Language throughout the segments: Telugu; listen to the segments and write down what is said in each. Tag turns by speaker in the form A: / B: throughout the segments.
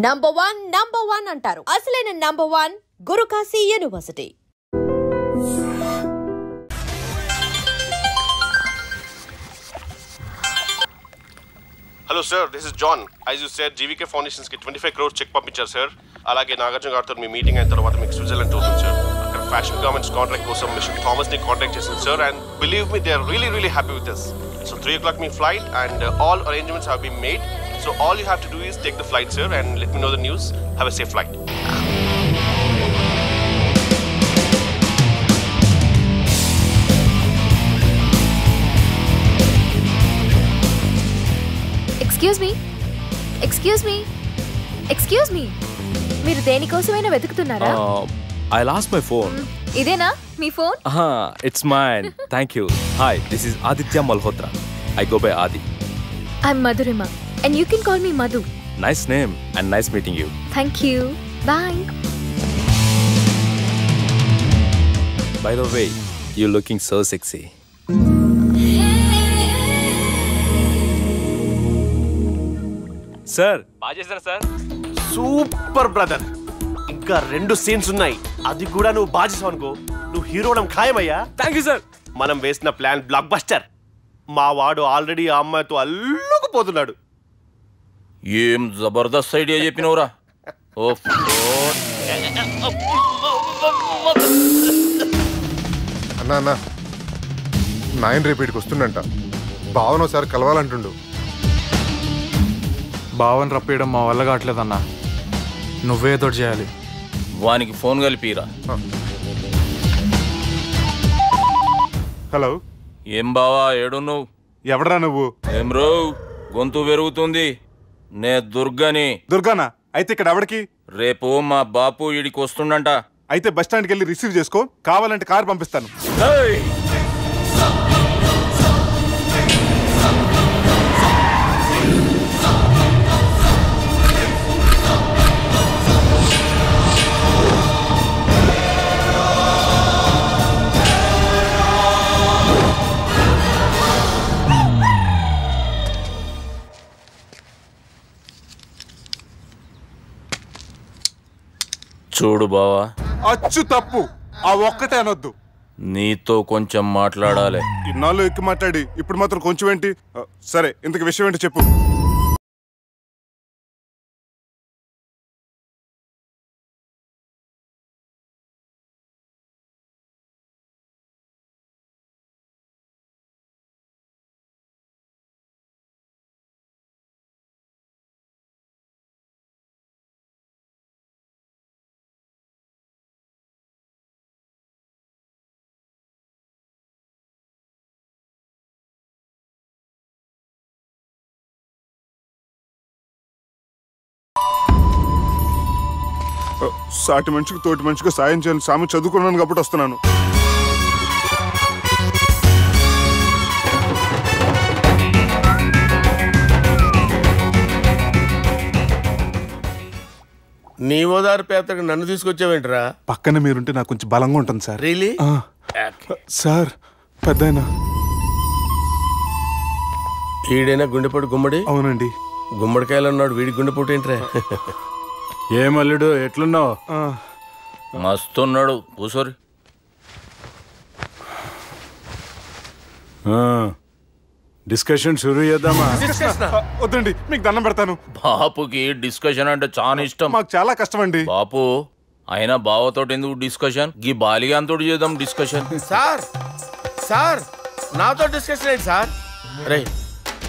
A: నంబర్ వన్ అంటారు. అసలైన number 1 Gurukashi university.
B: Hello sir, this is John. As you said, GVK Foundations ki 25 crores check పంపించారు sir. అలాగే నాగార్జున గారితో మీ మీటింగ్ అయిన తర్వాత మీకు స్విట్జర్లాండ్ అవుతుంది సార్. అక్కడ ఫ్యాషన్ గార్మెంట్స్ కాంట్రాక్ట్ కోసం మిస్టర్ థామస్ ని కాంటాక్ట్ చేశాను sir, and believe me they are really happy with us. So 3 o'clock మీ flight and all arrangements have been made. So all you have to do is take the flight sir and let me know the news. Have a safe flight.
C: Excuse me మీరు దేనికోసమైనా వెతుకుతున్నారా?
D: I lost my phone.
C: ఇదేనా మీ phone?
D: It's mine. Thank you. Hi, this is Aditya Malhotra. I go by Adi.
C: I'm Madhurima and you can call me Madhu.
D: Nice name and nice meeting you.
C: Thank you. Bye.
D: By the way, you're looking so sexy. Sir, బాగా చేశారు సార్.
B: Super brother. ఇంకా 2 సీన్స్ ఉన్నాయి, అది కూడా నువ్వు బాగా చేసావు అనుకో, నువ్వు హీరోడం ఖాయమయ్యా.
D: Thank you sir.
B: మనం వేసిన ప్లాన్ బ్లాక్ బస్టర్. మా వాడు ఆల్రెడీ ఆ అమ్మాయితో అల్లుకుపోతున్నాడు.
E: ఏం జబర్దస్త్ ఐడియా చెప్పినవురా.
F: అన్నా నాయన రేపటికి వస్తుండంట. భావన ఒకసారి కలవాలంటుండు.
G: భావన రప్పేయడం మా వల్ల కావట్లేదన్నా, నువ్వేదో చేయాలి.
E: వానికి ఫోన్ కలిపిరా.
F: హలో,
E: ఏం బావా ఏడున్నావు?
F: ఎవడరా నువ్వు?
E: ఏం రో గొంతు పెరుగుతుంది. నే దుర్గని.
F: దుర్గానా? అయితే ఇక్కడ ఎవడికి?
E: రేపు మా బాపు ఈడికి వస్తుండంట.
F: అయితే బస్ స్టాండ్కి వెళ్ళి రిసీవ్ చేసుకో, కావాలంటే కారు పంపిస్తాను.
E: చూడు బావా,
F: అచ్చు తప్పు, ఆ ఒక్కటే అనొద్దు.
E: నీతో కొంచెం మాట్లాడాలి.
F: ఇన్నాళ్ళు ఎక్కువ మాట్లాడి ఇప్పుడు మాత్రం కొంచెం ఏంటి? సరే, ఇంతకు విషయం ఏంటి చెప్పు. సాటి మనిషికి తోటి మనిషికి సాయం చేయాలని సామె చదువుకున్నాను కాబట్టి వస్తున్నాను.
B: నీ ఓదారు పేదకు నన్ను తీసుకొచ్చావేంట్రా?
F: పక్కన మీరుంటే నాకు కొంచెం బలంగా ఉంటుంది సార్.
B: రియలీ?
F: సార్, పెద్దయినా
B: ఈడైనా గుండెపోటు గుమ్మడి?
F: అవునండి.
B: గుమ్మడికాయలు అన్నాడు, వీడి గుండెపోటు ఏంట్రా?
G: ఏమల్లుడు ఎట్లున్నావు?
E: మస్తున్నాడు. కూసోరి.
G: డిస్కషన్ షురూ చేద్దామా?
F: వద్దండి, మీకు దండం పెడతాను.
E: బాపుకి డిస్కషన్ అంటే చాలా ఇష్టం.
F: మాకు చాలా కష్టం అండి.
E: బాపు అయినా బావతోటి ఎందుకు డిస్కషన్? గీ బాలిగాంతోటి చేద్దాం డిస్కషన్.
B: సార్ నాతో డిస్కషన్ ఏంటి సార్? రే,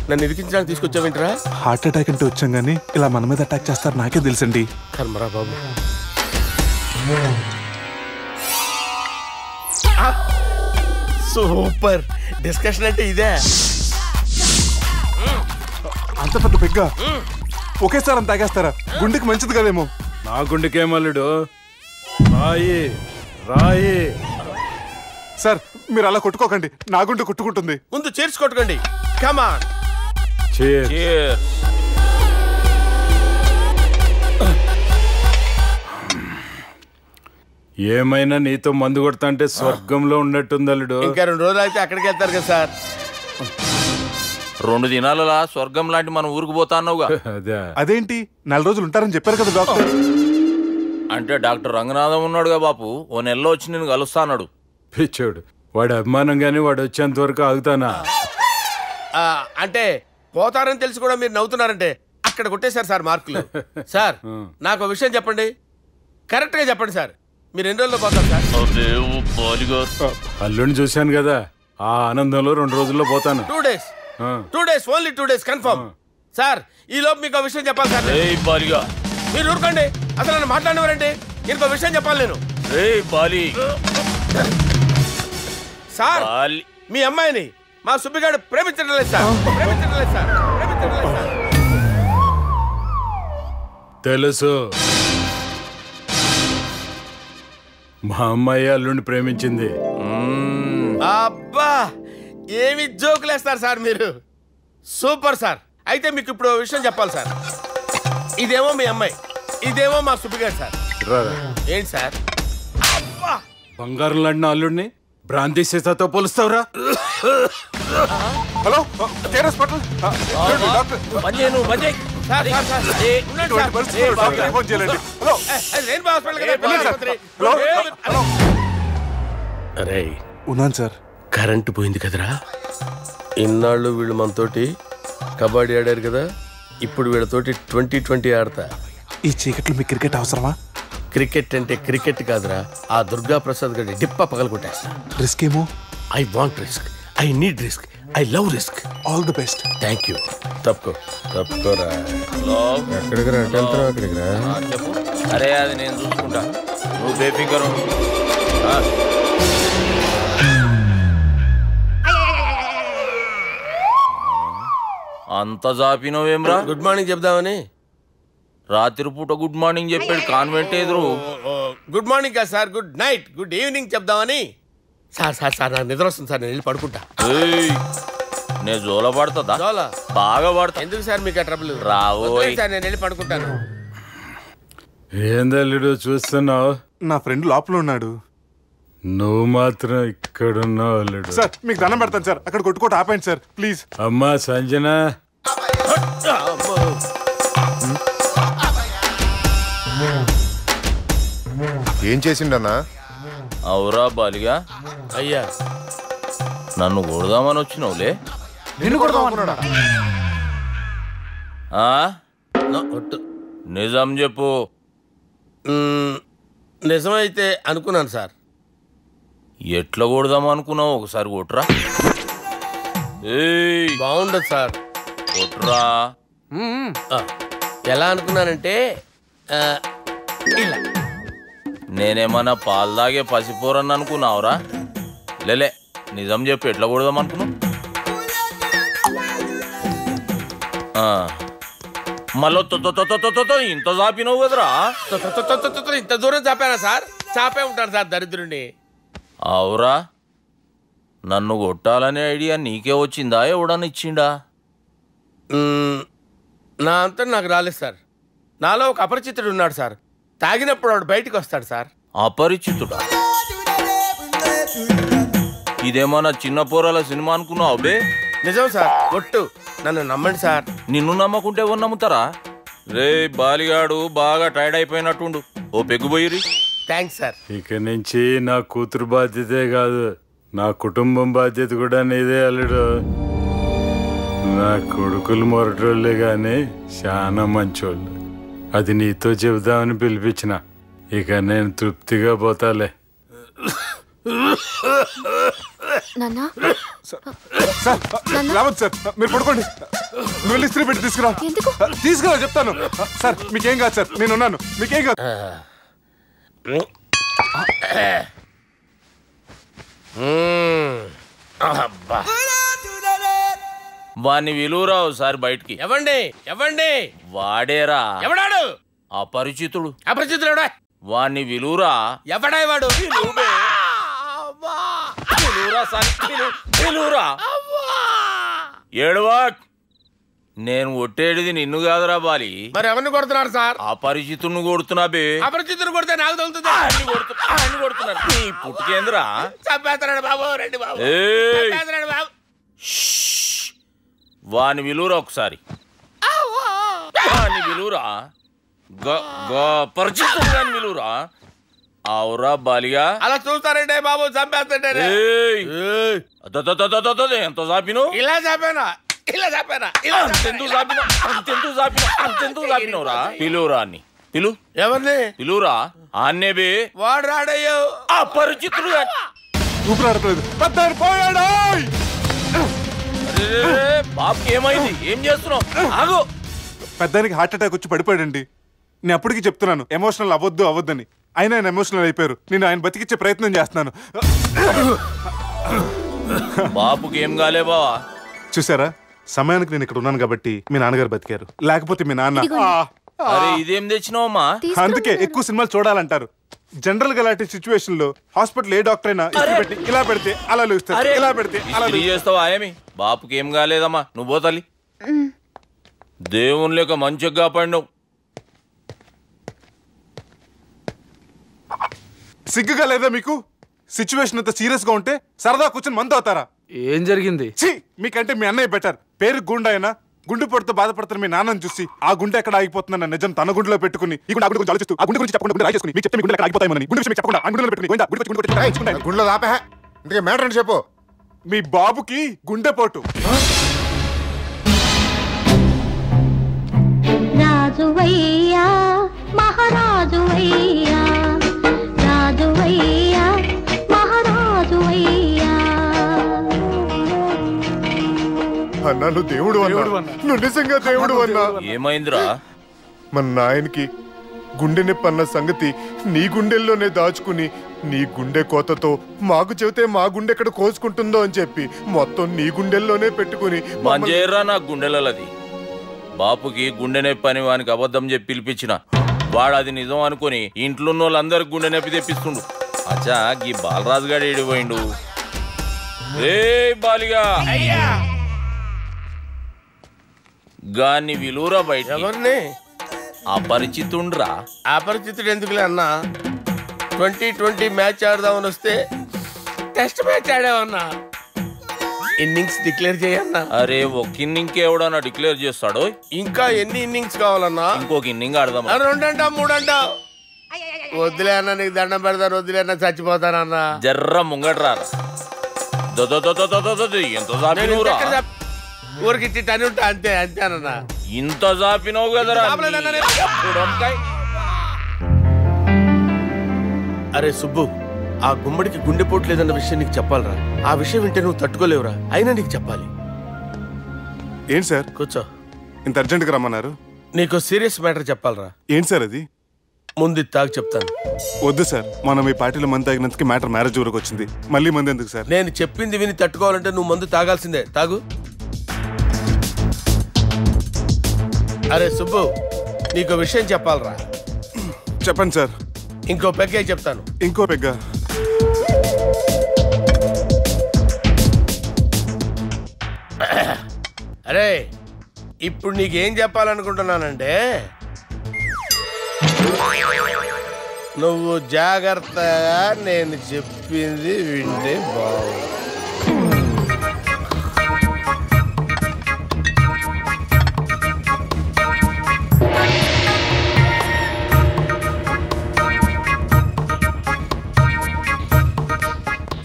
B: నన్ను ఇరికించడానికి తీసుకొచ్చావేంట్రా?
F: హార్ట్ అటాక్ అంటే వచ్చాం కానీ ఇలా మన మీద అటాక్ చేస్తారు నాకే తెలుసండి.
B: కర్మరా బాబు. సూపర్ డిస్కషన్ అంటే ఇదే.
F: అంత పెద్ద పెగ్గ ఒకేసారి అంత తాగేస్తారా? గుండెకి మంచిది కదేమో.
G: నా గుండెకేమల్లుడు, రాయి రాయి.
F: సార్, మీరు అలా కొట్టుకోకండి, నా గుండె కొట్టుకుంటుంది.
B: ముందు చేర్చి కొట్టుకోండి. కమాన్.
G: ఏమైనా నీతో మందు కొడతా అంటే స్వర్గంలో ఉన్నట్టుంది అల్లుడు.
B: ఇంకా 2 రోజులు అయితే అక్కడికి వెళ్తారు కదా సార్.
E: 2 దినాలలా స్వర్గం లాంటి మన ఊరికి పోతా అన్నావుగా.
F: అదేంటి 4 రోజులు ఉంటారని చెప్పారు కదా డాక్టర్.
E: అంటే డాక్టర్ రంగనాథం ఉన్నాడుగా బాపు, ఓ నెలలో వచ్చి నేను కలుస్తా అన్నాడు.
H: పిచ్చోడు, వాడు అభిమానంగానే వాడు వచ్చేంత వరకు ఆగుతానా?
I: అంటే పోతారని తెలిసి కూడా మీరు నవ్వుతున్నారంటే అక్కడ కొట్టేశారు సార్ మార్కులు. సార్ నాకు ఒక విషయం చెప్పండి, కరెక్ట్ గా చెప్పండి సార్, మీరు ఎన్ని రోజుల్లో పోతారు సార్?
H: అల్లుడిని చూశాను కదా, ఆ ఆనందంలో 2 రోజుల్లో పోతాను.
I: 2 days, 2 days, only 2 days confirm. Sir ఈ లోపు మీకు విషయం చెప్పాలి సార్. మీరు ఊరుకోండి, అసలు నన్ను మాట్లాడినవారండి, ఇంకో విషయం చెప్పాలి నేను. సార్ మీ అమ్మాయిని మా సుబ్బిగాడు ప్రేమించడం లేదు సార్, ప్రేమించడం లేదు సార్, ప్రేమించడం లేదు సార్.
H: తెలుసు, మా అమ్మాయి అల్లుడిని ప్రేమించింది.
I: అబ్బా ఏమి జోకులేస్తారు సార్ మీరు, సూపర్ సార్. అయితే మీకు ఇప్పుడు విషయం చెప్పాలి సార్. ఇదేమో మీ అమ్మాయి, ఇదేమో మా సుబ్బిగాడు సార్. ఏంటి సార్?
H: బంగారం లాంటి అల్లుడిని భ్రాంతి సీసాతో పోలుస్తావురా?
F: హలో హాస్పిటల్
I: అరే
F: ఉన్నాను సార్.
I: కరెంటు పోయింది కదరా, ఇన్నాళ్ళు వీళ్ళు మనతోటి కబడ్డీ ఆడారు కదా, ఇప్పుడు వీళ్ళతోటి 2020 ఆడతా.
F: ఈ చీకట్లో మీ క్రికెట్ అవసరమా?
I: క్రికెట్ అంటే క్రికెట్ కాదురా, ఆ దుర్గా ప్రసాద్ గారి డిప్ప పగలగొట్టేస్తా.
F: రిస్క్ ఏమో?
I: I want risk, I need risk, I love risk.
F: All the best.
I: Thank you. తప్పుకోరా. ఎక్కడికి రా, అక్కడికి రా.
E: చెప్పు. అరే అది నేను చూసుకుంటా, నువ్వు బేఫికర్. అంత జాపినవేమ్రా?
I: గుడ్ మార్నింగ్ చెప్దామని.
E: రాత్రి పూట గుడ్ మార్నింగ్ చెప్పాడు కాన్వెంట్ ఎదురు.
I: గుడ్ మార్నింగ్ కాదు sir, good night, good evening చెప్దామని. సార్ సార్ సార్ నాకు నిద్ర వస్తుంది సార్, నేను వెళ్ళి పడుకుంటా.
E: నేను జోల పడుతుందా?
I: జోలా
E: బాగా పడతా.
I: ఎందుకు సార్ మీకు ఆ ట్రబుల్?
E: రావు
I: సార్, నేను వెళ్ళి పడుకుంటాను.
H: ఏందల్లుడు చూస్తున్నావు?
F: నా ఫ్రెండ్ లోపల ఉన్నాడు.
H: నువ్వు మాత్రం ఇక్కడున్నావు అల్లుడు.
F: సార్ మీకు దండం పెడతాను సార్, అక్కడ కొట్టుకోట ఆపండి సార్ ప్లీజ్.
H: అమ్మా సంజన,
J: ఏం చేసిండన్నా?
E: అవురా బాలిగా,
I: అయ్యా
E: నన్ను కొడదామని వచ్చినావులే. నిజం చెప్పు.
I: నిజమైతే అనుకున్నాను సార్.
E: ఎట్లా కొడదాం అనుకున్నావు? ఒకసారి కొట్రా.
I: బాగుండదు సార్,
E: కొట్రా.
I: ఎలా అనుకున్నానంటే ఇలా.
E: నేనేమన్నా పాలు తాగే పసిపోరని అనుకున్నావురా? లేలే, నిజం చెప్పు, ఎట్లా కొడదాం అనుకున్నావు? మళ్ళీ ఇంత చాపినావు కదరా?
I: ఇంత దూరం చాపానా సార్? చాపే ఉంటాను సార్ దరిద్రుడిని.
E: అవురా, నన్ను కొట్టాలనే ఐడియా నీకే వచ్చిందా? ఎవడన్నా ఇచ్చిండా?
I: నా అంతా నాకు రాలేదు సార్. నాలో ఒక అపరిచితుడు ఉన్నాడు సార్, తాగినప్పుడు వాడు బయటికి వస్తాడు సార్.
E: అపరిచితుడా? ఇదేమన్నా చిన్న పోరాల సినిమా అనుకున్నావు బే?
I: నిజం సార్, ఒట్టు, నన్ను నమ్మండి సార్.
E: నిన్ను నమ్మకుంటే ఎవరు నమ్ముతారా? రే బాలిగాడు బాగా టైర్డ్ అయిపోయినట్టుండు, ఓ పెగ్గుబోయిరి.
I: Thanks sir.
H: ఇక నుంచి నా కూతురు బాధ్యతే కాదు, నా కుటుంబం బాధ్యత కూడా నీదే అల్లుడు. నా కొడుకులు మొరటోళ్ళే గాని చాలా మంచోళ్ళు. అది నీతో చెబుదామని పిలిపించిన. ఇక నేను తృప్తిగా పోతాలే.
F: రావద్దు సార్, మీరు పడుకోండి. నువ్వు వెళ్ళి ఇస్త్రీ పెట్టి తీసుకురా. తీసుకురా చెప్తాను. సార్ మీకేం కాదు సార్, నేనున్నాను, మీకేం కాదు.
E: వాణ్ణి విలువరావు సార్ బయటికి.
I: ఎవండి ఎవండి?
E: వాడేరా.
I: ఎవడాడు?
E: అపరిచితుడు.
I: అపరిచితుడు ఎవడా?
E: వాణ్ణి విలువరా.
I: ఎవడా వాడు?
E: ఏడవా. నేను ఒట్టేడిది నిన్ను కాదురా బాలి.
I: మరి ఎవరిని కొడుతున్నారు సార్?
E: అపరిచితుడిని కొడుతున్నా బే.
I: అపరిచితుడు కొడితే నాకు తగులుతుంది.
E: కొడుతున్నారు నీ పుట్టుకేంద్రా.
I: చంపేస్తున్నాడు బాబు, రండి బాబు.
E: వాని విలువరా ఒకసారి వాని విలువరా పరిచితుడు గాని విలువరా అవురా బాలిగా
I: అలా చూస్తారంటే బాబు చంపేస్తాడే
E: ఎంత చాపిను
I: ఇలా చెప్పానా ఇలా చెప్పానా
E: అంతెందుకు చాపినవురా పిలువురా అని పిలు
I: ఎవరిని
E: పిలువురా ఆన్నే బే
I: వాడు రాడయ్యో
E: అపరిచితుడు
F: ఊపిరాడట్లేదు పెద్దాయన పోయాడు
E: బాబుకి ఏమైంది ఏం చేస్తున్నావు ఆగు
F: పెద్దానికి హార్ట్ అటాక్ వచ్చి పడిపోయాడండి నేను అప్పటికి చెప్తున్నాను ఎమోషనల్ అవ్వద్దని అయినా ఆయన ఎమోషనల్ అయిపోయారు నేను ఆయన బతికిచ్చే ప్రయత్నం చేస్తున్నాను
E: బాబుకి ఏం కాలే బావా
F: చూసారా సమయానికి నేను ఇక్కడ ఉన్నాను కాబట్టి మీ నాన్నగారు బతికారు లేకపోతే మీ నాన్న
E: అరే ఇదేం తెచ్చినావమ్మా
F: అందుకే ఎక్కువ సినిమాలు చూడాలంటారు జనరల్ గా అలాంటి సిచ్యువేషన్ లో హాస్పిటల్ ఏ డాక్టర్ అయినా పెట్టి ఇలా పెడితే అలా లేస్తారు ఇలా పెడితే అలా
E: చేస్తావా ఏమి బాపుకి ఏం కాలేదమ్మా నువ్వు పోతల్లి దేవుని లేక మంచిగా కాపాడినావు
F: సిగ్గుగా లేదా మీకు సిచ్యువేషన్ అంత సీరియస్ గా ఉంటే సరదా కూర్చొని మందు అవుతారా
G: ఏం జరిగింది
F: మీకంటే మీ అన్నయ్య బెటర్ పేరు గుండె అయినా గుండె పొడితో బాధపడుతున్న మీ నాన్నని చూసి ఆ గుండె ఎక్కడ ఆగిపోతుందన్న నిజం తన గుండెలో పెట్టుకుని ఈ గుండె గురించి ఆలోచిస్తూ ఆ గుండె గురించి చెప్పకుండా రాయి చేసుకుని మీకు చెప్తే మీ గుండె ఎక్కడ ఆగిపోతాయని గుండె విషయం చెప్పకుండా ఆ గుండెలో పెట్టుకుని
J: గుండెలో ఆపే ఇంకే మ్యాటర్ అని చెప్పు
F: మీ బాబుకి గుండెపోటు
K: రాజువయ్యా మహారాజువయ్యా రాజువయ్యా మహారాజువయ్యా
J: అన్నా నువ్వు దేవుడు అన్నా నువ్వు నిజంగా దేవుడు అన్నా
E: ఏమైందిరా
J: మన నాయనకి గుండె నొప్పి అన్న సంగతి నీ గుండెల్లోనే దాచుకుని నీ గుండె కోతతో మాకు చెబితే మా గుండె ఎక్కడ కోసుకుంటుందో అని చెప్పి మొత్తం నీ గుండెల్లోనే పెట్టుకుని
E: మంజేర్రా నా గుండెలది బాపుకి గుండె నొప్పి అని వానికి అబద్ధం చెప్పి పిలిపించిన వాడు అది నిజం అనుకుని ఇంట్లో ఉన్న వాళ్ళందరికి గుండె నొప్పి తెప్పిస్తుండు అచ్చా గీ బాలరాజు గారు ఏడిపోయిండు రే బాలిగా గాన్ని విలువరా బయట
I: ఎవరిని
E: అపరిచితుండ్రా
I: అపరిచితుడు ఎందుకులే అన్నా 2020 మ్యాచ్ ఆడదామని వస్తే టెస్ట్ మ్యాచ్ ఆడామన్నా ఇన్నింగ్స్ డిక్లేర్ చేయన్నా
E: అరే ఒక ఇన్నింగ్ ఎవడన్నా డిక్లేర్ చేస్తాడు
I: ఇంకా ఎన్ని ఇన్నింగ్స్ కావాలన్నా
E: ఇంకొక ఇన్నింగ్ ఆడదాం
I: 2 అంటావు 3 అంటావు వద్దులే అన్న నీకు దండం పెడతాను వద్దులే అన్న చచ్చిపోతానన్నా
E: జర్ర ముంగట్రా ఎంత జాపినవురా
I: ఊరికి టని ఉంటా అంతే అంతేనన్నా
E: ఇంత జాపినవు కదరా
I: అరే సుబ్బు ఆ గుమ్మడికి గుండెపోటు లేదన్న విషయం నీకు చెప్పాలరా ఆ విషయం వింటే నువ్వు తట్టుకోలేవురా అయినా నీకు చెప్పాలి
F: ఏంటి సార్
I: కూర్చో
F: ఇంత అర్జెంట్ గా రమ్మన్నారు
I: నీకు సీరియస్ మ్యాటర్ చెప్పాలరా
F: ఏంటి సార్ అది
I: ముందు తాగు చెప్తాను
F: వద్దు సార్ మనం ఈ పార్టీలో మందు తాగినందుకు మ్యాటర్ మ్యారేజ్ వరకు వచ్చింది మళ్ళీ మంది ఎందుకు సార్
I: నేను చెప్పింది విని తట్టుకోవాలంటే నువ్వు మందు తాగాల్సిందే తాగు అరే సుబ్బు నీకు విషయం చెప్పాలరా
F: చెప్పండి సార్
I: ఇంకో పెగ్గే చెప్తాను
F: ఇంకో పెగ్గా
I: అరే ఇప్పుడు నీకేం చెప్పాలనుకుంటున్నానంటే నువ్వు జాగ్రత్తగా నేను చెప్పింది వింటే బాగుంది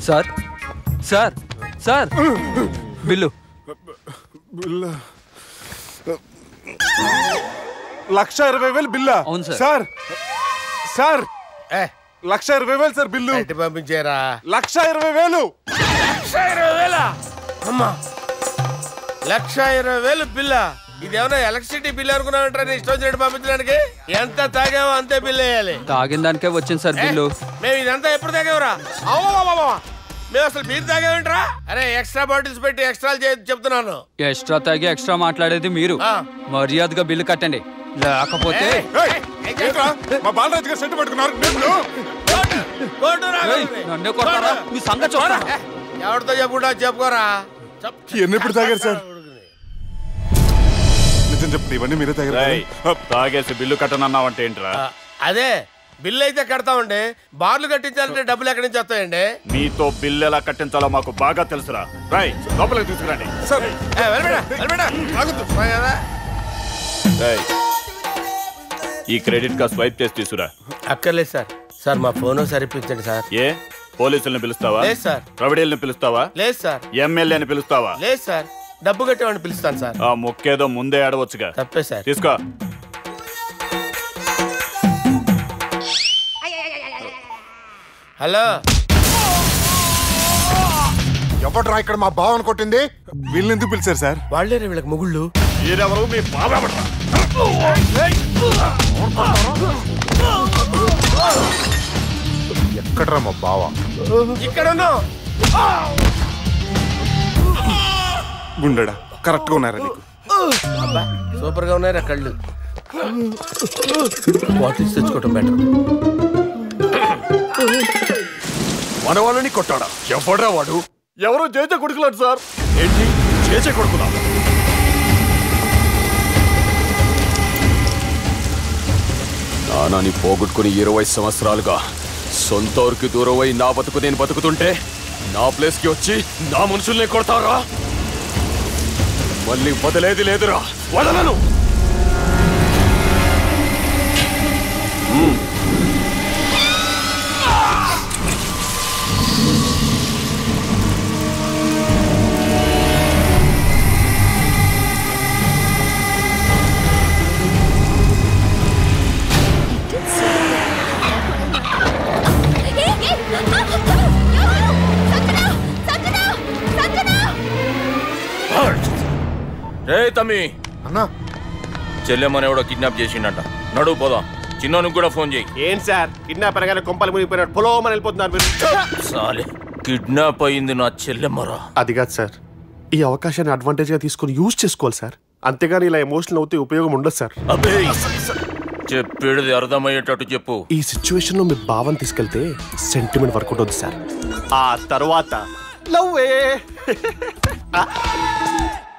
G: సార్ సార్ సార్ బిల్లు
F: 1,20,000 బిల్లా
G: అవును sir.
F: Sir sir 1,20,000 sir bill
I: పంపించారా
F: 1,20,000
I: అమ్మా 1,20,000 బిల్లా ఇదేమన్నా ఎలక్ట్రిసిటీ బిల్ అనుకున్నామంటారా నీ ఇష్టం వచ్చినట్టు పంపించడానికి ఎంత తాగామో అంతే బిల్ వేయాలి
G: తాగిన దానికే వచ్చింది సార్ బిల్లు
I: మేము ఇదంతా ఎప్పుడు తాగావురా మేము అసలు బీర్ తాగామంటరా అరే ఎక్స్ట్రా బాటిల్స్ పెట్టి ఎక్స్ట్రా చెప్తున్నాను
G: ఎక్స్ట్రా తాగి ఎక్స్ట్రా మాట్లాడేది మీరు మర్యాదగా బిల్లు కట్టండి లేకపోతే
F: మా బాలరాజు గారు సెంటు పట్టుకున్నారు
G: నన్నే కొడతారా మీ సంగతి చూస్తారా
I: ఎవరితో చెప్పుకుంటా చెప్పుకోరా
F: ఎన్నెప్పుడు తాగారు సార్ నిజం చెప్తే ఇవన్నీ మీరే తాగారు
L: తాగేసి బిల్లు కట్టనన్నావంటే ఏంట్రా
I: అదే బిల్లు అయితే కడతామండి. బార్లు కట్టించాలంటే డబ్బులు ఎక్కడి నుంచి వస్తాయండి?
L: మీతో బిల్లు ఎలా కట్టించాలో మాకు బాగా తెలుసురా. రై లోపలికి తీసుకురండి. ఈ క్రెడిట్ కార్డ్ స్వైప్ చేసి తీసుకురా.
I: అక్కర్లేదు సార్. సార్ మా ఫోన్ సరిపించండి సార్.
L: ఏ పోలీసుల్ని పిలుస్తావా?
I: లేదు సార్.
L: ప్రొవిడీల్ని పిలుస్తావా?
I: లేదు సార్.
L: ఎమ్మెల్యేని పిలుస్తావా?
I: లేదు సార్. డబ్బు కట్టేవాడిని పిలుస్తాను సార్.
L: ఆ మొక్కేదో ముందే ఆడవచ్చుగా.
I: తప్పే సార్.
L: తీసుకో.
I: హలో,
J: ఎవడ్రా ఇక్కడ మా బావని కొట్టింది?
F: వీళ్ళని ఎందుకు పిలిచారు సార్?
I: వాళ్ళేరే వీళ్ళకి మొగుళ్ళు.
L: మీరెవరు? మీ బాబా.
J: ఎక్కడ్రా మా బావ?
I: ఇక్కడ
F: గుండెడా కరెక్ట్ గా ఉన్నారా నీకు?
I: సూపర్ గా ఉన్నారా కళ్ళు? బాటిల్స్ తెచ్చుకోవటం బెటర్.
L: మన వాళ్ళని కొట్టాడా? ఎవడ్రా వాడు? ఎవరో చేసే కొడుకులాడు సార్. ఏంటి చేసే కొడుకులా?
M: నానాని పోగొట్టుకుని 20 సంవత్సరాలుగా సొంత ఊరికి దూరమై నా బతుకు నేను బతుకుతుంటే నా ప్లేస్కి వచ్చి నా మనుషుల్ని కొడతారా? మళ్ళీ వదిలేది లేదురా, వదలను.
E: రే తమ్మి,
J: అన్నా
E: చెల్లెమ్మని ఎవడో కిడ్నాప్ చేసిండట. నడువు పోదాం. చిన్నోనికి కూడా ఫోన్ చేయి.
B: ఏంటి సార్ కిడ్నాప్ అనగానే కొంపలు మునిగిపోయినాడు పొలోమని వెళ్ళిపోతున్నారు మీరు.
E: సాలే, కిడ్నాప్ అయింది నా చెల్లెమ్మరా.
B: అది కాదు సార్, ఈ అవకాశాన్ని అడ్వాంటేజ్ గా తీసుకొని యూజ్ చేసుకోవాలి సార్. అంతేగాని ఇలా ఎమోషనల్ అవుతే ఉపయోగం ఉండదు సార్.
E: అబ్బే, చెప్పేది అర్థమయ్యేటట్టు చెప్పు.
B: ఈ సిచ్యువేషన్ లో మీ భావం తీసుకెళ్తే సెంటిమెంట్ వర్కౌట్ అవుతుంది సార్. ఆ తర్వాత లవ్వే.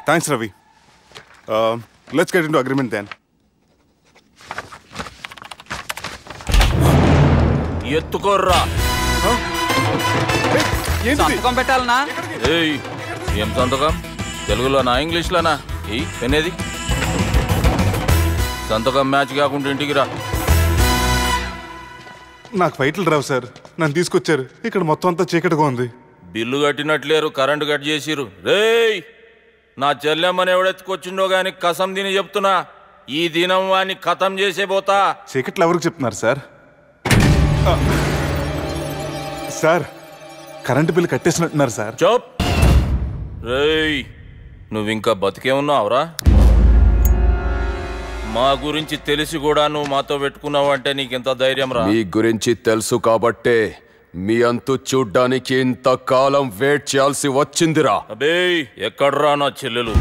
F: Thanks Ravi. Let's get into agreement then.
E: ఎత్తుకోర్రా.
G: సంతకం పెట్టాలనా?
E: ఏయ్, ఏం సంతకం? తెలుగులోనా ఇంగ్లీష్లోనా? ఈ పెనేది సంతకం మ్యాచ్ కాకుండా ఇంటికి రా.
F: నాకు ఫైట్లు రావు సార్, నన్ను తీసుకొచ్చారు. ఇక్కడ మొత్తం అంతా చీకటిగా ఉంది.
E: బిల్లు కట్టినట్లేరు, కరెంటు కట్ చేసిరు. రేయ్, నా చెల్లెమ్మని ఎవడెత్తుకొచ్చిండో గాని కసం తిని చెప్తున్నా, ఈ దినం వాడిని ఖతం చేసే పోతా.
F: చీకట్లు ఎవరికి చెప్తున్నారు సార్? సార్ కరెంటు బిల్లు కట్టేసినట్టున్నారు సార్.
E: చోప్. రేయ్, నువ్వింకా బతికే ఉన్నావురా? మా గురించి తెలిసి కూడా నువ్వు మాతో పెట్టుకున్నావంటే నీకెంత ధైర్యం రా?
M: మీ గురించి తెలుసు కాబట్టే మీ అంతు చూడ్డానికి ఇంతకాలం వెయిట్ చేయాల్సి వచ్చిందిరా.
E: అబే, ఎక్కడ్రా నా చెల్లెలు?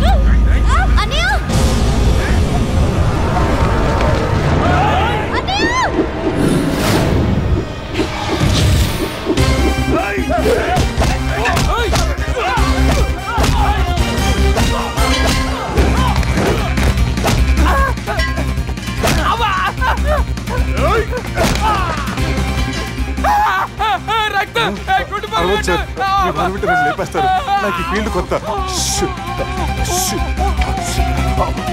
F: లేపేస్తారు. నాకు ఈ ఫీల్డ్ కొత్త.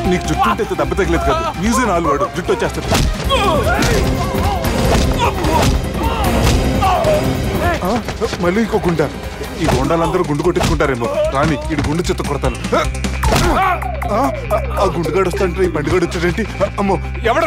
F: నీకు జుట్టు ఉంటే దెబ్బ తగలేదు కాదు, మ్యూజియం ఆలు వాడు జుట్టు వచ్చేస్తాడు. మళ్ళీ ఇంకో గుండా. ఈ గుండాలందరూ గుండు కొట్టించుకుంటారేమో. రాని ఇటు గుండు చెత్త కొడతాను. ఆ గుండుగాడు వస్తాంటే ఈ బండిగాడు వచ్చాడేంటి? అమ్మో, ఎవడ